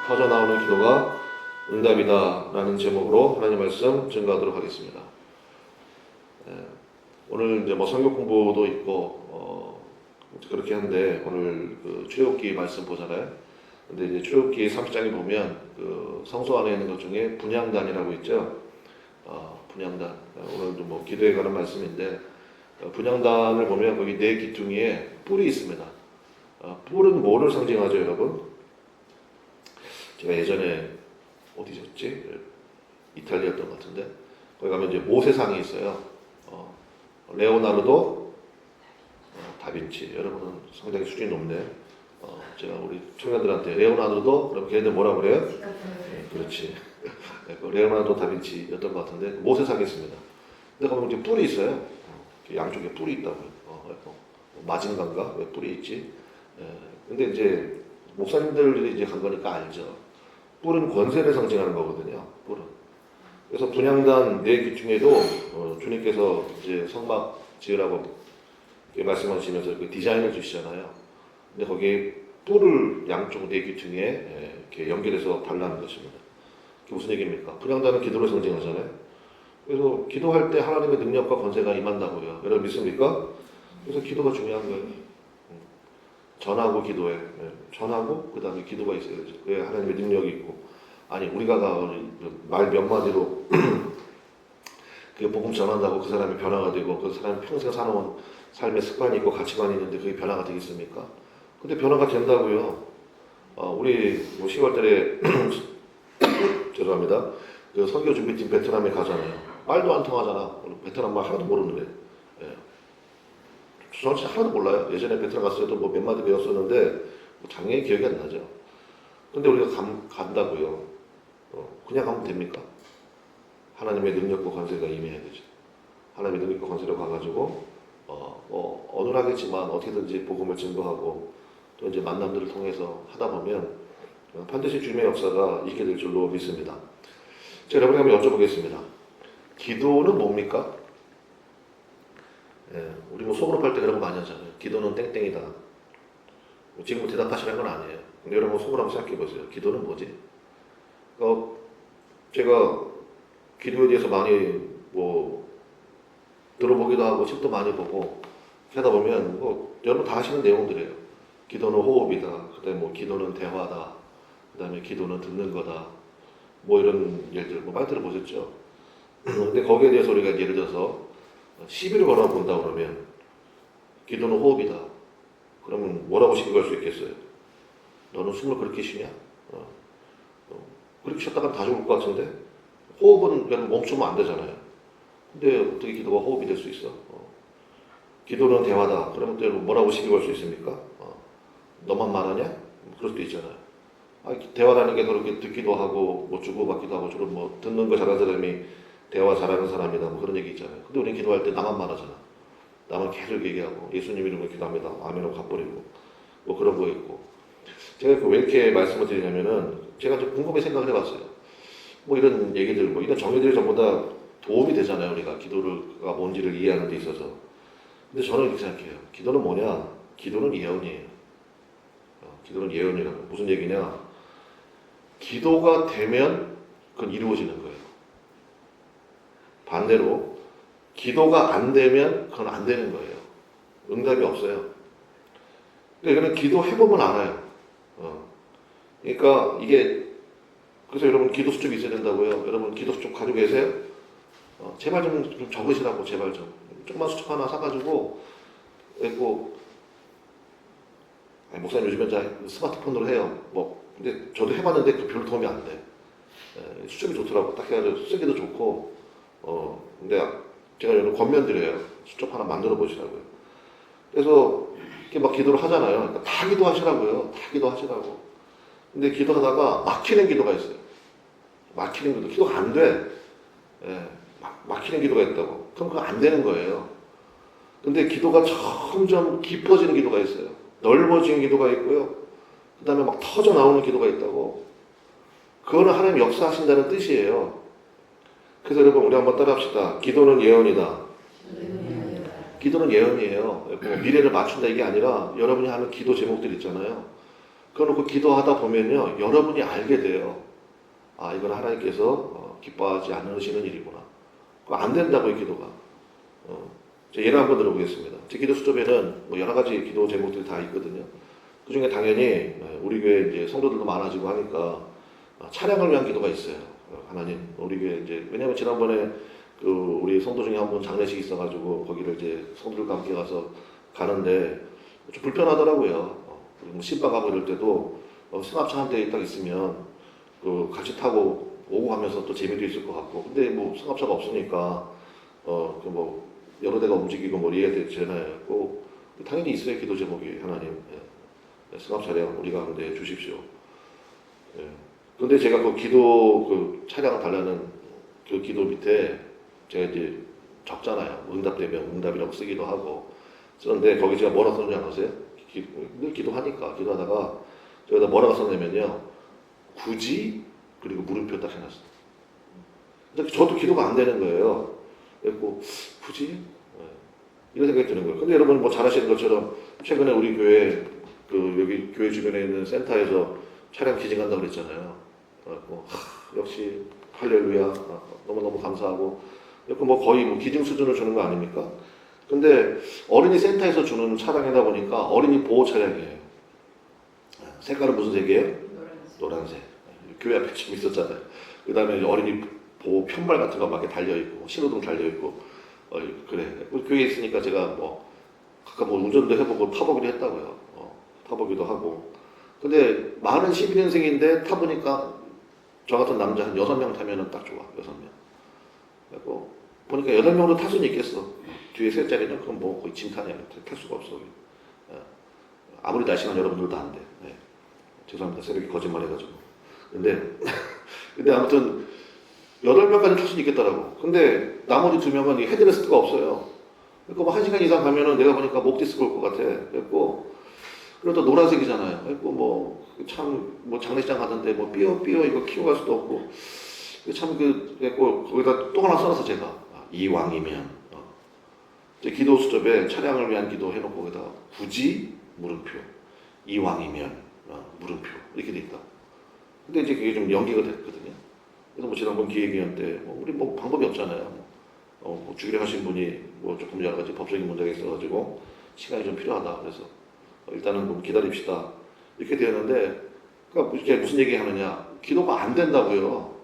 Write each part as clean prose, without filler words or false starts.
터져나오는 기도가 응답이다 라는 제목으로 하나님 말씀 증거하도록 하겠습니다. 오늘 이제 뭐 성경 공부도 있고 그렇게 한데 오늘 그 출애굽기 말씀 보잖아요. 근데 이제 출애굽기 30장에 보면 그 성소 안에 있는 것 중에 분향단이라고 있죠. 분향단. 오늘도 뭐 기도에 관한 말씀인데 분향단을 보면 거기 네 기둥에 뿔이 있습니다. 뿔은 뭐를 상징하죠, 여러분? 제가 예전에 어디였지? 이탈리아였던 것 같은데 거기 가면 이제 모세상이 있어요. 레오나르도 다빈치. 여러분은 상당히 수준이 높네. 제가 우리 청년들한테 레오나르도 그럼 걔네들 뭐라 그래요? 그렇지. 레오나르도 다빈치였던 것 같은데 모세상이 있습니다. 근데 거기 이제 뿔이 있어요. 양쪽에 뿔이 있다고요. 마징가인가? 왜 뿔이 있지? 근데 이제 목사님들이 이제 간 거니까 알죠. 뿔은 권세를 상징하는 거거든요. 뿔은. 그래서 분향단 네 기둥에도 주님께서 이제 성막 지으라고 말씀하시면서 그 디자인을 주시잖아요. 근데 거기에 뿔을 양쪽 네 기둥에 이렇게 연결해서 달라는 것입니다. 그게 무슨 얘기입니까? 분향단은 기도를 상징하잖아요. 그래서 기도할 때 하나님의 능력과 권세가 임한다고요. 여러분 믿습니까? 그래서 기도가 중요한 거예요. 전하고 기도해. 전하고 그 다음에 기도가 있어야죠. 왜 하나님의 능력이 있고. 아니 우리가 말 몇 마디로 그 복음 전한다고 그 사람이 변화가 되고 그 사람이 평생 살아온 삶의 습관이 있고 가치관이 있는데 그게 변화가 되겠습니까? 근데 변화가 된다고요. 우리 뭐 10월달에 죄송합니다. 그 선교 준비팀 베트남에 가잖아요. 말도 안 통하잖아. 베트남 말 하나도 모르는데. 저는 진짜 하나도 몰라요. 예전에 베트남 갔을 때도 뭐 몇 마디 배웠었는데 뭐 당연히 기억이 안 나죠. 근데 우리가 간다고요. 그냥 가면 됩니까? 하나님의 능력과 권세가 임해야 되죠. 하나님의 능력과 권세로 가가지고 어눌하겠지만 어떻게든지 복음을 증거하고 또 이제 만남들을 통해서 하다 보면 반드시 주님의 역사가 있게 될 줄로 믿습니다. 제가 여러분에게 한번 여쭤보겠습니다. 기도는 뭡니까? 우리 뭐 속으로 팔 때 그런 거 많이 하잖아요. 기도는 땡땡이다. 지금 뭐 대답하시라는 건 아니에요. 근데 여러분 속으로 한번 생각해 보세요. 기도는 뭐지? 제가 기도에 대해서 많이 뭐 들어보기도 하고 책도 많이 보고 하다 보면 뭐 여러분 다 하시는 내용들이에요. 기도는 호흡이다. 그다음에 뭐 기도는 대화다. 그다음에 기도는 듣는 거다. 뭐 이런 예들 뭐 많이 들어보셨죠? 근데 거기에 대해서 우리가 예를 들어서 시비를 걸어본다 그러면 기도는 호흡이다. 그러면 뭐라고 시비 걸 수 있겠어요? 너는 숨을 그렇게 쉬냐? 그렇게 쉬었다가 다 죽을 것 같은데 호흡은 여러분 멈추면 안 되잖아요. 근데 어떻게 기도가 호흡이 될 수 있어? 기도는 대화다. 그러면 또 뭐라고 시비 걸 수 있습니까? 너만 말하냐? 그럴 수도 있잖아요. 대화라는 게 그렇게 듣기도 하고 뭐 주고받기도 하고 주로 뭐 듣는 거 잘하는 사람이 대화 잘하는 사람이다 뭐 그런 얘기 있잖아요. 근데 우리는 기도할 때 나만 말하잖아. 나만 계속 얘기하고 예수님 이름으로 기도합니다. 아멘하고 가버리고 뭐 그런 거 있고. 제가 왜 이렇게 말씀을 드리냐면은 제가 좀 곰곰이 생각을 해봤어요. 뭐 이런 얘기들 뭐 이런 정의들이 전부 다 도움이 되잖아요. 우리가 기도가 뭔지를 이해하는 데 있어서. 근데 저는 이렇게 생각해요. 기도는 뭐냐? 기도는 예언이에요. 기도는 예언이라고. 무슨 얘기냐? 기도가 되면 그건 이루어지는 거예요. 반대로 기도가 안 되면 그건 안 되는 거예요. 응답이 없어요. 근데 이거는 기도해보면 알아요. 그러니까 이게 그래서 여러분 기도 수첩이 있어야 된다고요. 여러분 기도 수첩 가지고 계세요? 제발 좀 적으시라고 제발 좀. 조그만 수첩 하나 사가지고 꼭 목사님 요즘에 스마트폰으로 해요. 뭐 근데 저도 해봤는데 그 별로 도움이 안 돼. 수첩이 좋더라고. 딱 해가지고 쓰기도 좋고. 근데 제가 여러분 권면 드려요. 수첩 하나 만들어 보시라고요. 그래서 이렇게 막 기도를 하잖아요. 그러니까 다 기도하시라고요. 다 기도하시라고. 근데 기도하다가 막히는 기도가 있어요. 막히는 기도. 기도가 안 돼. 막히는 기도가 있다고. 그럼 그거 안 되는 거예요. 근데 기도가 점점 깊어지는 기도가 있어요. 넓어지는 기도가 있고요. 그 다음에 막 터져 나오는 기도가 있다고. 그거는 하나님 역사하신다는 뜻이에요. 그래서 여러분 우리 한번 따라합시다. 기도는 예언이다. 기도는 예언이에요. 뭐 미래를 맞춘다 이게 아니라 여러분이 하는 기도 제목들 있잖아요. 그러놓고 기도하다 보면요, 여러분이 알게 돼요. 아, 이건 하나님께서 기뻐하지 않으시는 일이구나. 그거 안 된다고, 이 기도가. 제가 예를 한번 들어보겠습니다. 제 기도 수첩에는 뭐 여러 가지 기도 제목들이 다 있거든요. 그 중에 당연히 우리 교회 이제 성도들도 많아지고 하니까 찬양을 위한 기도가 있어요. 하나님, 우리 교회 이제, 왜냐면 지난번에 그 우리 성도 중에 한 분 장례식이 있어가지고 거기를 이제 성도들과 함께 가서 가는데 좀 불편하더라고요. 신방 가고 이럴 때도 승합차 한 대 딱 있으면 그 같이 타고 오고 가면서 또 재미도 있을 것 같고, 근데 뭐 승합차가 없으니까 그 뭐 여러 대가 움직이고 뭐 이해가 되잖아요. 꼭 당연히 있어요. 기도 제목이 하나님, 승합 차량 우리 가운데 주십시오. 예. 근데 제가 그 기도 그 차량 달라는 그 기도 밑에 제가 이제 적잖아요. 응답되면 응답이라고 쓰기도 하고. 그런데 거기 제가 뭐라고 썼는지 아세요? 늘 기도하니까 기도하다가 저기다 뭐라고 썼냐면요, 굳이, 그리고 물음표 딱 해놨어요. 근데 저도 기도가 안 되는 거예요. 그래서 굳이, 이런 생각이 드는 거예요. 근데 여러분 뭐 잘 아시는 것처럼 최근에 우리 교회 그 여기 교회 주변에 있는 센터에서 차량 기증한다고 그랬잖아요. 역시 할렐루야, 너무너무 감사하고, 뭐 거의 뭐 기증 수준을 주는 거 아닙니까? 근데 어린이 센터에서 주는 차량이다 보니까 어린이 보호 차량이에요. 색깔은 무슨 색이에요? 노란색. 교회 앞에 지금 있었잖아요. 그 다음에 어린이 보호 편말 같은 거 막 달려있고, 신호등 달려있고, 그래. 교회에 있으니까 제가 뭐, 가끔 뭐 운전도 해보고 타보기도 했다고요. 타보기도 하고. 근데 많은 12년생인데 타보니까 저 같은 남자 한 6명 타면은 딱 좋아. 6명. 그리고 보니까 8명도 탈 수는 있겠어. 뒤에 세 자리는 그럼 뭐 거의 진탄이야. 탈 수가 없어. 아무리 날씬한 여러분들도 안 돼. 네. 죄송합니다. 새벽에 거짓말 해가지고. 근데 아무튼 8명까지 탈 수는 있겠더라고. 근데 나머지 2명은 헤드레스트가 없어요. 그러니까 뭐 1시간 이상 가면은 내가 보니까 목 디스크 올 것 같아. 그리고 또 노란색이잖아요. 그리고 뭐 장례식장 가던데 뭐 삐어 이거 키워 갈 수도 없고. 그리고 거기다 또 하나 써놨어 제가. 이왕이면. 제 기도 수첩에 차량을 위한 기도 해놓고 거기다가 굳이 물음표, 이왕이면 물음표 이렇게 돼 있다. 근데 이제 그게 좀 연기가 됐거든요. 그래서 뭐 지난번 기획위원 때 우리 뭐 방법이 없잖아요. 뭐 주기를 하신 분이 뭐 조금 여러 가지 법적인 문제가 있어가지고 시간이 좀 필요하다. 그래서 일단은 좀 기다립시다. 이렇게 되었는데, 그러니까 이게 무슨 얘기 하느냐? 기도가 안 된다고요.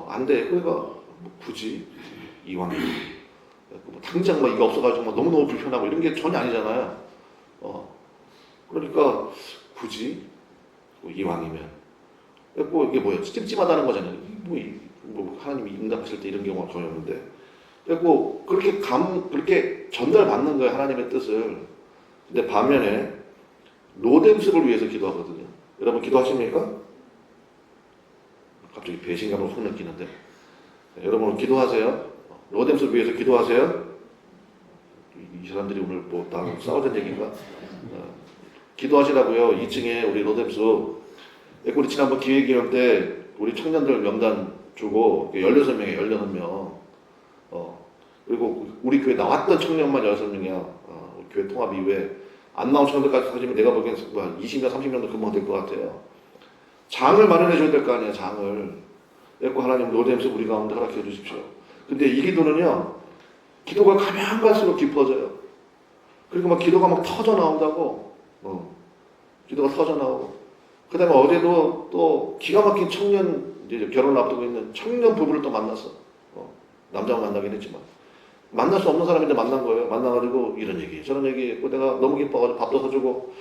안 돼. 그러니까 뭐 굳이 이왕이면. 뭐 당장 막 이거 없어가지고 막 너무너무 불편하고 이런 게 전혀 아니잖아요. 그러니까 굳이 이왕이면. 뭐 이게 뭐야? 찜찜하다는 거잖아요. 뭐 하나님이 응답하실 때 이런 경우가 전혀 없는데. 그리고 그렇게 전달받는 거예요. 하나님의 뜻을. 근데 반면에 로뎀습을 위해서 기도하거든요. 여러분 기도하십니까? 갑자기 배신감을 확 느끼는데. 여러분 기도하세요? 로뎀습을 위해서 기도하세요? 이 사람들이 오늘 뭐 나랑 싸우자는 얘기인가? 기도하시라고요. 2층에 우리 로뎀습. 우리 지난번 기획위원 때 우리 청년들 명단 주고 16명이에요. 16명. 그리고 우리 교회 나왔던 청년만 6명이야. 교회 통합 이후에 안 나온 청년들까지 가지면 내가 보기엔 20명, 30명도 금방 될 것 같아요. 장을 마련해 줘야 될 거 아니야, 장을. 그래서 하나님 로뎀습 우리 가운데 허락해 주십시오. 근데 이 기도는요, 기도가 가면 갈수록 깊어져요. 그리고 막 기도가 막 터져 나온다고. 기도가 터져 나오고. 그 다음에 어제도 또 기가 막힌 청년, 이제 결혼을 앞두고 있는 청년 부부를 또 만났어. 남자가 만나긴 했지만. 만날 수 없는 사람인데 만난 거예요. 만나가지고 이런 얘기, 저런 얘기 했고, 내가 너무 기뻐가지고 밥도 사주고,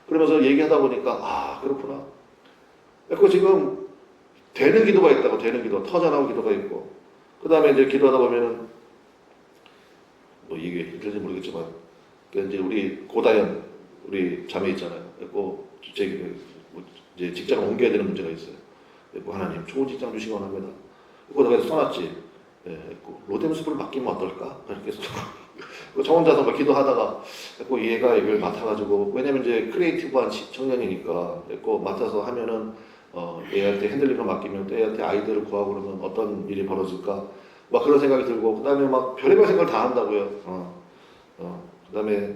그러면서 얘기하다 보니까, 그렇구나. 그리고 지금 되는 기도가 있다고, 되는 기도, 터져나온 기도가 있고, 그 다음에 이제 기도하다 보면은, 뭐 이게 힘들지 모르겠지만, 이제 우리 고다연, 우리 자매 있잖아요. 그리고 이제 직장을 옮겨야 되는 문제가 있어요. 그리고 하나님, 좋은 직장 주시기 원합니다. 그리고 내가 써놨지. 로뎀습을 맡기면 어떨까? 이렇게 해서 저 혼자서 막 기도하다가 얘가 이걸 맡아가지고, 왜냐면 이제 크리에이티브한 청년이니까 맡아서 하면은 얘한테 핸들링을 맡기면 또 얘한테 아이디어를 구하고 그러면 어떤 일이 벌어질까? 막 그런 생각이 들고, 그 다음에 막 별의별 생각을 다 한다고요. 그다음에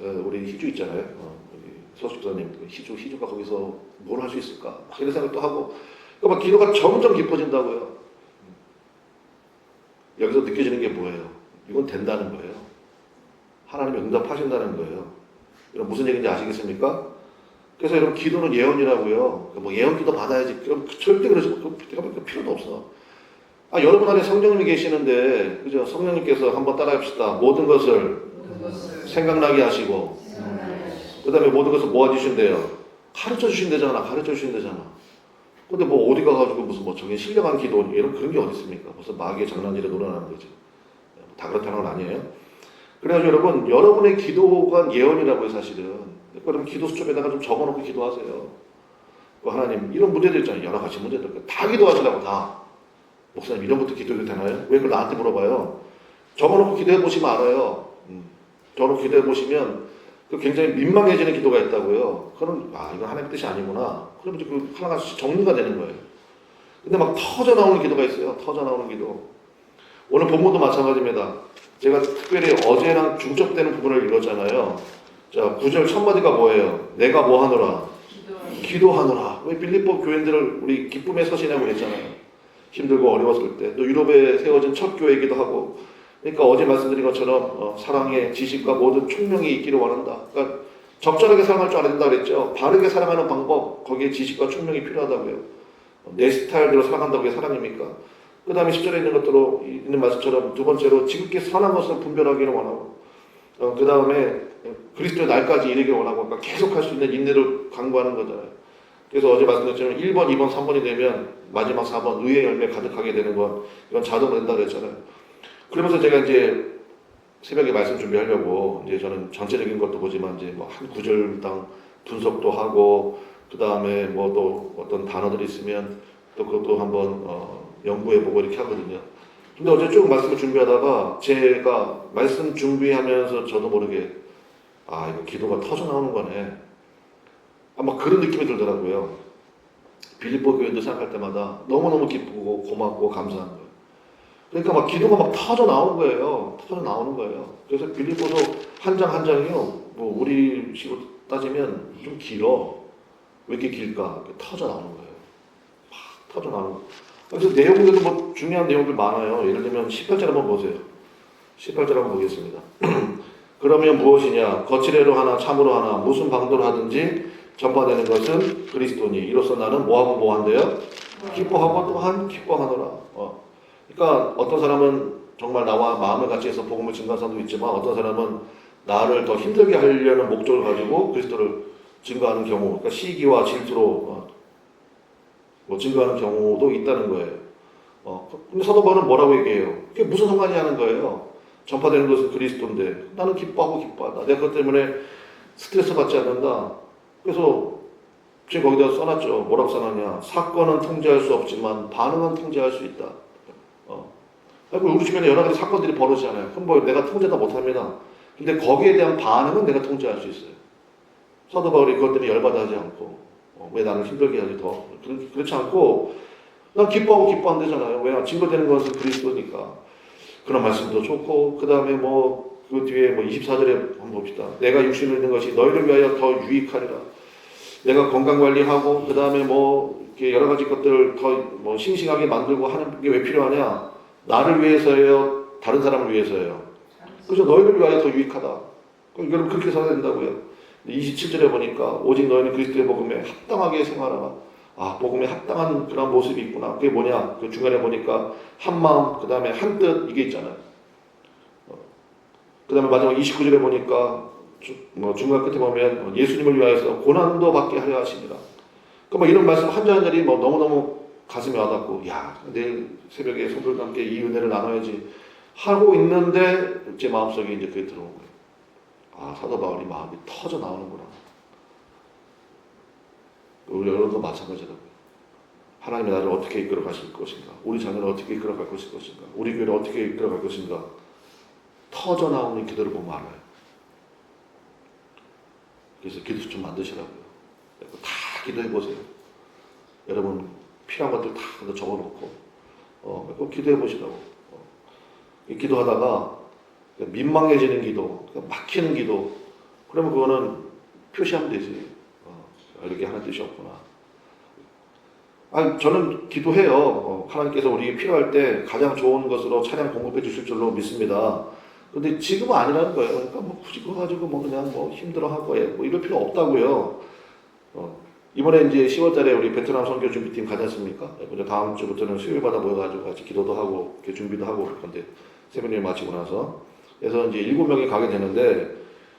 우리 희주 있잖아요. 우리 서숙사님 희주가 거기서 뭘 할 수 있을까? 막 이런 생각도 하고, 그러니까 막 기도가 점점 깊어진다고요. 여기서 느껴지는 게 뭐예요? 이건 된다는 거예요. 하나님이 응답하신다는 거예요. 여러분 무슨 얘기인지 아시겠습니까? 그래서 여러분 기도는 예언이라고요. 뭐 예언 기도 받아야지. 그럼 절대 그러지 그 필요도 없어. 여러분 안에 성령님이 계시는데, 그죠? 성령님께서 한번 따라합시다. 모든 것을 생각나게 하시고, 그 다음에 모든 것을 모아주신대요. 가르쳐 주신대잖아. 가르쳐 주신대잖아. 근데 뭐 어디 가가지고 무슨 뭐 저게 신령한 기도 이런 그런 게 어디 있습니까? 무슨 마귀의 장난질에 놀아나는 거지. 다 그렇다는 건 아니에요. 그래가지고 여러분, 여러분의 기도가 예언이라고요, 사실은. 그럼 기도 수첩에다가 좀 적어놓고 기도하세요. 하나님, 이런 문제들 있잖아요. 여러 가지 문제들. 다 기도하시라고, 다. 목사님, 이런 것도 기도해도 되나요? 왜 그걸 나한테 물어봐요? 적어놓고 기도해보시면 알아요. 적어놓고 기도해보시면 굉장히 민망해지는 기도가 있다고요. 그럼, 이건 하나님의 뜻이 아니구나. 그러면 이제 그 하나가 정리가 되는 거예요. 근데 막 터져 나오는 기도가 있어요. 터져 나오는 기도. 오늘 본문도 마찬가지입니다. 제가 특별히 어제랑 중첩되는 부분을 읽었잖아요. 자, 9절 첫 마디가 뭐예요? 내가 뭐 하노라? 기도하노라. 왜 빌립보 교인들을 우리 기쁨의 서신이라고 했잖아요. 힘들고 어려웠을 때. 또 유럽에 세워진 첫 교회이기도 하고. 그러니까 어제 말씀드린 것처럼 사랑의 지식과 모든 총명이 있기를 원한다. 그러니까 적절하게 사랑할 줄 알아야 된다 그랬죠. 바르게 사랑하는 방법, 거기에 지식과 총명이 필요하다고요. 내 스타일대로 사랑한다고 그게 사랑입니까? 그 다음에 10절에 있는 것들로 있는 말씀처럼 두 번째로 지극히 선한 것을 분별하기를 원하고, 그 다음에 그리스도의 날까지 이르기를 원하고, 그러니까 계속 할 수 있는 인내를 강구하는 거잖아요. 그래서 어제 말씀드렸지만 1번, 2번, 3번이 되면 마지막 4번 의의 열매 가득하게 되는 건 이건 자동으로 된다고 했잖아요. 그러면서 제가 이제 새벽에 말씀 준비하려고 이제 저는 전체적인 것도 보지만 이제 뭐 한 구절당 분석도 하고, 그 다음에 뭐 또 어떤 단어들이 있으면 또 그것도 한번 연구해보고 이렇게 하거든요. 근데 어제 쭉 말씀을 준비하다가 제가 말씀 준비하면서 저도 모르게 이거 기도가 터져 나오는 거네. 아마 그런 느낌이 들더라고요. 빌립보 교회도 생각할 때마다 너무너무 기쁘고 고맙고 감사한 거예요. 그러니까 막 기도가 막 터져 나오는 거예요. 터져 나오는 거예요. 그래서 빌립보서 한 장 한 장이요. 뭐 우리 식으로 따지면 좀 길어. 왜 이렇게 길까? 이렇게 터져 나오는 거예요. 막 터져 나오는 거예요. 그래서 내용들도 뭐 중요한 내용들 많아요. 예를 들면 18절 한번 보세요. 18절 한번 보겠습니다. 그러면 무엇이냐? 거칠애로 하나 참으로 하나 무슨 방도로 하든지 전파되는 것은 그리스도니 이로써 나는 뭐하고 뭐한대요? 기뻐하고 또한 기뻐하노라. 그러니까 어떤 사람은 정말 나와 마음을 같이 해서 복음을 증거하는 사람도 있지만, 어떤 사람은 나를 더 힘들게 하려는 목적을 가지고 그리스도를 증거하는 경우, 그러니까 시기와 질투로 뭐 증거하는 경우도 있다는 거예요. 근데 사도 바울은 뭐라고 얘기해요? 그게 무슨 상관이 하는 거예요? 전파되는 것은 그리스도인데 나는 기뻐하고 기뻐하다. 내가 그것 때문에 스트레스 받지 않는다. 그래서 지금 거기다 써놨죠. 뭐라고 써놨냐? 사건은 통제할 수 없지만 반응은 통제할 수 있다. 우리 주변에 여러 가지 사건들이 벌어지잖아요. 그럼 뭐 내가 통제 다 못합니다. 근데 거기에 대한 반응은 내가 통제할 수 있어요. 사도 바울이 그것 때문에 열받아 하지 않고, 왜 나를 힘들게 하지 더. 그렇지 않고, 난 기뻐하고 기뻐한다잖아요. 왜? 증거되는 것은 그리스도니까. 그런 말씀도 좋고, 그 다음에 뭐, 그 뒤에 뭐 24절에 한번 봅시다. 내가 육신을 있는 것이 너희를 위하여 더 유익하리라. 내가 건강관리하고, 그 다음에 뭐, 이렇게 여러 가지 것들을 더 뭐 싱싱하게 만들고 하는 게 왜 필요하냐? 나를 위해서예요? 다른 사람을 위해서예요? 그래서 너희를 위하여 더 유익하다. 여러분 그렇게 살아야 된다고요. 27절에 보니까 오직 너희는 그리스도의 복음에 합당하게 생활하라. 복음에 합당한 그런 모습이 있구나. 그게 뭐냐? 그 중간에 보니까 한 마음, 그 다음에 한 뜻, 이게 있잖아요. 그 다음에 마지막 29절에 보니까 중간 끝에 보면 예수님을 위하여서 고난도 받게 하려 하시니라. 그러니까 이런 말씀 한 절 한 절이 너무너무 가슴에 와닿고, 내일 새벽에 성도들과 함께 이 은혜를 나눠야지 하고 있는데 제 마음속에 이제 그게 들어온 거예요. 사도 바울이 마음이 터져 나오는구나. 우리 여러분도 마찬가지라고요. 하나님이 나를 어떻게 이끌어 가실 것인가? 우리 자녀를 어떻게 이끌어 갈 것인가? 우리 교회를 어떻게 이끌어 갈 것인가? 터져 나오는 기도를 보면 알아요. 그래서 기도 좀 만드시라고요. 다 기도해 보세요. 여러분 필요한 것들 다 적어놓고 꼭 기도해 보시라고. 기도하다가 민망해지는 기도, 막히는 기도, 그러면 그거는 표시하면 되지. 이렇게 하는 뜻이 없구나. 저는 기도해요. 하나님께서 우리에게 필요할 때 가장 좋은 것으로 차량 공급해 주실 줄로 믿습니다. 근데 지금은 아니라는 거예요. 그러니까 뭐 굳이 그거 가지고 뭐 그냥 뭐 힘들어하고 뭐 이럴 필요 없다고요. 이번에 이제 10월달에 우리 베트남 선교 준비팀 가지 않습니까? 다음 주부터는 수요일마다 모여가지고 같이 기도도 하고 이렇게 준비도 하고 그럴 건데 새벽에 마치고 나서 그래서 이제 7명이 가게 되는데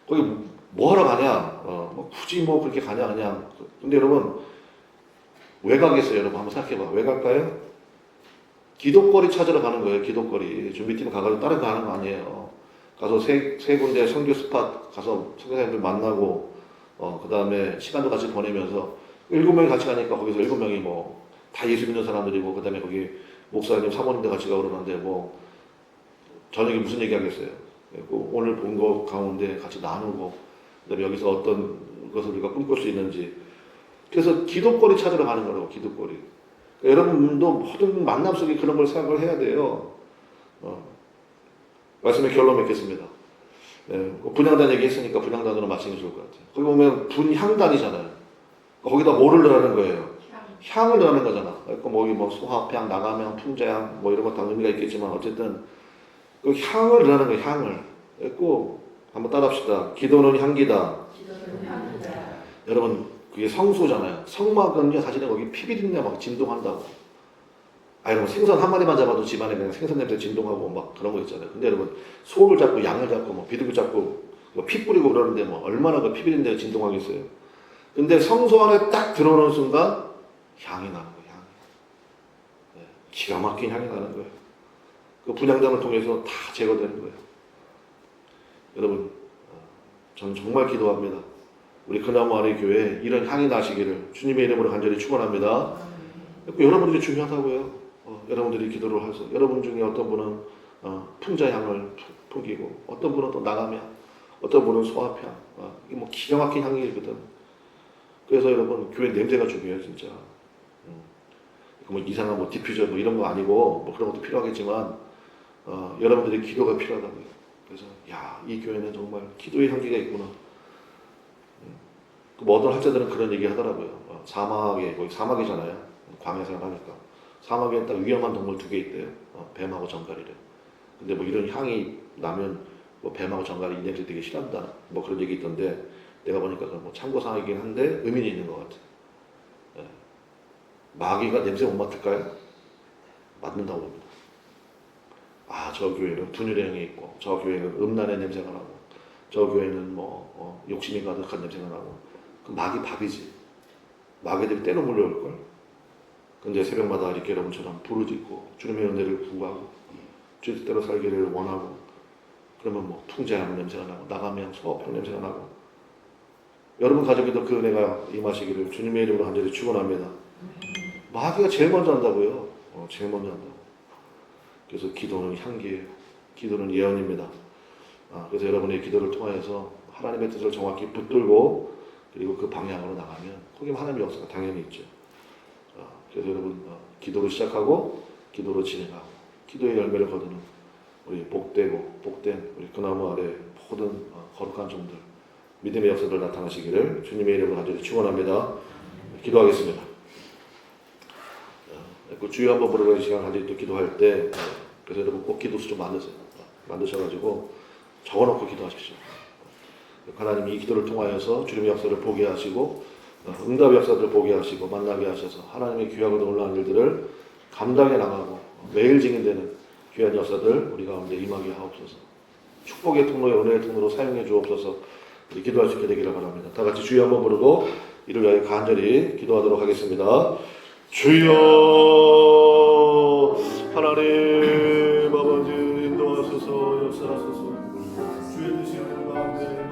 거기 뭐 하러 가냐? 뭐 굳이 뭐 그렇게 가냐 그냥. 근데 여러분 왜 가겠어요? 여러분 한번 생각해봐. 왜 갈까요? 기도거리 찾으러 가는 거예요. 기도거리. 준비팀 가가지고 다른 거 하는 거 아니에요. 가서 세 군데 선교 스팟 가서 선교사님들 만나고 그 다음에 시간도 같이 보내면서 7명이 같이 가니까 거기서 7명이 뭐 다 예수 믿는 사람들이고 그 다음에 거기 목사님 사모님들 같이 가고 그러는데 뭐 저녁에 무슨 얘기 하겠어요. 오늘 본 거 가운데 같이 나누고 그 다음에 여기서 어떤 것을 우리가 꿈꿀 수 있는지 그래서 기도거리 찾으러 가는 거라고 기도거리. 그러니까 여러분도 모든 만남 속에 그런 걸 생각을 해야 돼요. 말씀의 결론 맺겠습니다. 분향단 얘기했으니까 분향단으로 마치는 게 좋을 것 같아요. 거기 보면 분향단이잖아요. 거기다 뭐를 넣으라는 거예요? 향을 넣으라는 거잖아. 그러니까 뭐 소합향, 나감향, 풍자향 뭐 이런 거 다 의미가 있겠지만 어쨌든 그 향을 넣으라는 거예요. 향을. 그리고 한번 따라합시다. 기도는 향기다. 여러분 그게 성소잖아요. 성막은요 사실은 거기 피비린내 막 진동한다고. 여러분 생선 한 마리만 잡아도 집안에 그냥 생선 냄새 진동하고 막 그런 거 있잖아요. 근데 여러분 소를 잡고 양을 잡고 뭐 비둘기 잡고 피 뿌리고 그러는데 뭐 얼마나 그 피비린내가 진동하겠어요. 근데 성소 안에 딱 들어오는 순간 향이 나는 거예요. 향이. 기가 막힌 향이 나는 거예요. 그 분향단을 통해서 다 제거되는 거예요. 여러분 저는 정말 기도합니다. 우리 그나무 아래 교회에 이런 향이 나시기를 주님의 이름으로 간절히 축원합니다. 여러분들이 중요하다고요. 여러분들이 기도를 해서 여러분 중에 어떤 분은 풍자향을 풍기고 어떤 분은 또 나가면 어떤 분은 소합향 이게 뭐 기가 막힌 향이거든. 그래서 여러분 교회 냄새가 중요해요 진짜. 뭐 이상한 뭐 디퓨저 뭐 이런 거 아니고 뭐 그런 것도 필요하겠지만 여러분들의 기도가 필요하다고요. 그래서 이 교회는 정말 기도의 향기가 있구나. 뭐 어떤 학자들은 그런 얘기 하더라고요. 사막에, 거기 사막이잖아요. 광야에서 하니까. 사막에 딱 위험한 동물 2개 있대요. 뱀하고 정갈이래. 근데 뭐 이런 향이 나면 뭐 뱀하고 정갈이 이 냄새 되게 싫어한다. 뭐 그런 얘기 있던데 내가 보니까 뭐 참고사항이긴 한데 의미는 있는 것 같아. 마귀가 냄새 못 맡을까요? 맡는다고 봅니다. 저 교회는 분열의 향이 있고 저 교회는 음란의 냄새가 나고 저 교회는 뭐 욕심이 가득한 냄새가 나고 마귀 밥이지. 마귀들이 때로 몰려올걸. 근데 새벽마다 이렇게 여러분처럼 부르짖고 주님의 은혜를 구하고 주의 뜻대로 살기를 원하고 그러면 뭐 풍자향 냄새가 나고 나가면 소합향 냄새가 나고 여러분 가족에도 그 은혜가 임하시기를 주님의 이름으로 간절히 축원합니다. 마귀가 제일 먼저 한다고요. 제일 먼저 한다고. 그래서 기도는 향기예요. 기도는 예언입니다. 그래서 여러분의 기도를 통하여서 하나님의 뜻을 정확히 붙들고 그리고 그 방향으로 나가면 거기 하나님의 역사가 당연히 있죠. 그래서 여러분 기도로 시작하고 기도로 진행하고 기도의 열매를 거두는 우리 복된 우리 그나무 아래 모든 거룩한 종들 믿음의 역사들 나타나시기를 주님의 이름으로 간절히 축원합니다. 기도하겠습니다. 그 주여 한번 부르는 시간 간절히 또 기도할 때 그래서 여러분 꼭 기도수 좀 만드셔가지고 적어놓고 기도하십시오. 하나님이 이 기도를 통하여서 주님의 역사를 보게 하시고 응답의 역사들을 보게 하시고 만나게 하셔서 하나님의 귀하고 놀라운 일들을 감당해 나가고 매일 증인되는 귀한 역사들 우리 가운데 임하게 하옵소서. 축복의 통로에 은혜의 통로로 사용해 주옵소서. 우리 기도할 수 있게 되기를 바랍니다. 다 같이 주여 한번 부르고 이를 위하여 간절히 기도하도록 하겠습니다. 주여 하나님 아버지 인도하소서 역사하소서 주의 뜻이 가운데